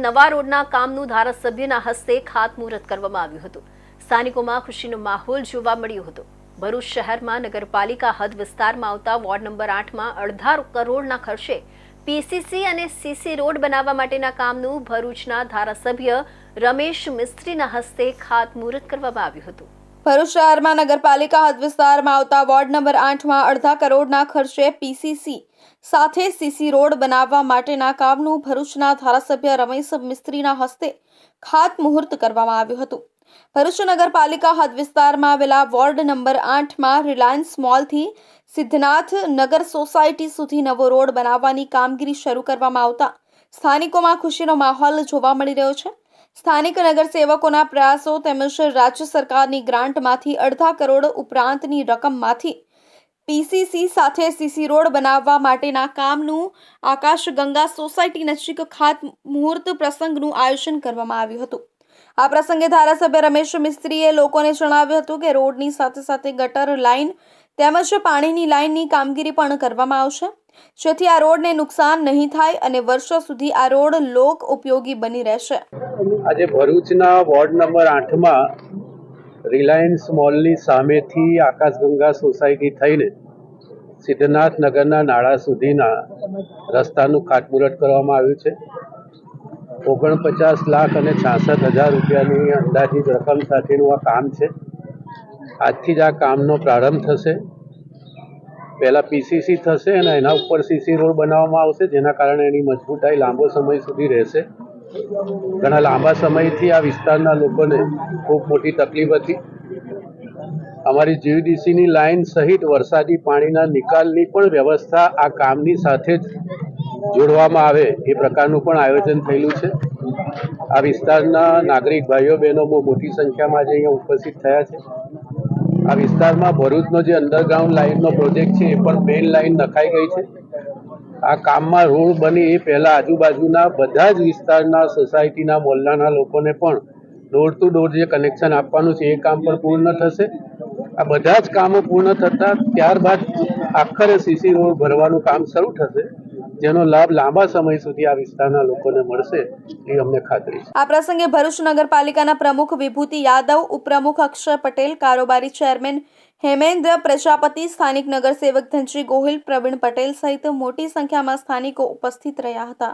નવા રોડના કામનું ધારાસભ્યના હસ્તે ખાતમુહૂર્ત કરવામાં આવ્યું હતું। સ્થાનિકોમાં ખુશીનો માહોલ જોવા મળ્યો હતો। ભરૂચ શહેરમાં નગરપાલિકા હદ વિસ્તારમાં આવતા વોર્ડ નંબર 8માં 1.5 કરોડના ખર્ચે પીસીસી અને સીસી રોડ બનાવવા માટેના કામનું ભરૂચના ધારાસભ્ય રમેશ મિસ્ત્રીના હસ્તે ખાતમુહૂર્ત કરવામાં આવ્યું હતું। ભરૂચ શહેરમાં નગરપાલિકા હદ વિસ્તારમાં આવતા વોર્ડ નંબર 8માં 1.5 કરોડના ખર્ચે પીસીસી સાથે સીસી રોડ બનાવવા માટેના કામનું ભરૂચના ધારાસભ્ય રમેશ મિસ્ત્રીના હસ્તે ખાતમુહૂર્ત કરવામાં આવ્યું હતું। ભરૂચ નગરપાલિકા હદ વિસ્તારમાં આવેલા વોર્ડ નંબર 8માં રિલાયન્સ મોલથી સિદ્ધનાથ નગર સોસાયટી સુધી નવો રોડ બનાવવાની કામગીરી શરૂ કરવામાં આવતા સ્થાનિકોમાં ખુશીનો માહોલ જોવા મળી રહ્યો છે। સ્થાનિક નગરસેવકોના પ્રયાસો તેમજ રાજ્ય સરકારની ગ્રાન્ટમાંથી 1.5 કરોડ ઉપરાંતની રકમમાંથી પીસીસી સાથે સીસી રોડ બનાવવા માટેના કામનું આકાશગંગા સોસાયટી નજીક ખાતમુહૂર્ત પ્રસંગનું આયોજન કરવામાં આવ્યું હતું। આ પ્રસંગે ધારાસભ્ય રમેશ મિસ્ત્રીએ લોકોને જણાવ્યું હતું કે રોડની સાથે સાથે ગટર લાઇન તેમજ પાણીની લાઇનની કામગીરી પણ કરવામાં આવશે, જેથી આ રોડને નુકસાન નહીં થાય અને વર્ષો સુધી આ રોડ લોક ઉપયોગી બની રહેશે। આજે ભરૂચના વોર્ડ નંબર 8માં રિલાયન્સ મોલની સામેથી આકાશગંગા સોસાયટી થઈને સિદ્ધનાથ નગરના નાળા સુધીના રસ્તાનું ખાતમુહૂર્ત કરવામાં આવ્યું છે। 49 લાખ અને 66,000 રૂપિયાની અંદાજિત રકમ સાથેનું આ કામ છે। આજથી જ આ કામનો પ્રારંભ થશે। પહેલાં પીસીસી થશે અને એના ઉપર સીસી રોડ બનાવવામાં આવશે, જેના કારણે એની મજબૂતાઈ લાંબો સમય સુધી રહેશે। ઘણા લાંબા સમયથી આ વિસ્તારના લોકોને ખૂબ મોટી તકલીફ હતી। અમારી જીવીડીસીની લાઇન સહિત વરસાદી પાણીના નિકાલની પણ વ્યવસ્થા આ કામની સાથે જ જોડવામાં આવે એ પ્રકારનું પણ આયોજન થયેલું છે। આ વિસ્તારના નાગરિક ભાઈઓ બહેનો બહુ મોટી સંખ્યામાં આજે અહીંયા ઉપસ્થિત થયા છે। આ વિસ્તારમાં ભરૂચનો જે અંડરગ્રાઉન્ડ લાઇનનો પ્રોજેક્ટ છે એ પણ મેઇન લાઇન નખાઈ ગઈ છે। આ કામમાં રોડ બની એ પહેલાં આજુબાજુના બધા જ વિસ્તારના સોસાયટીના મોહલ્લાના લોકોને પણ ડોર ટુ ડોર જે કનેક્શન આપવાનું છે એ કામ પણ પૂર્ણ થશે। આ બધા જ કામો પૂર્ણ થતાં ત્યારબાદ આખરે સીસી રોડ ભરવાનું કામ શરૂ થશે, જેનો લાભ લાંબા સમય સુધી આ વિસ્તારના લોકોને મળશે એ અમને ખાતરી છે। આ પ્રસંગે ભરૂચ નગરપાલિકાના પ્રમુખ વિભૂતિ યાદવ, ઉપપ્રમુખ અક્ષય પટેલ, કારોબારી ચેરમેન હેમેન્દ્ર પ્રજાપતિ, સ્થાનિક નગરસેવક ધનજી ગોહિલ, પ્રવીણ પટેલ સહિત મોટી સંખ્યામાં સ્થાનિકો ઉપસ્થિત રહ્યા હતા।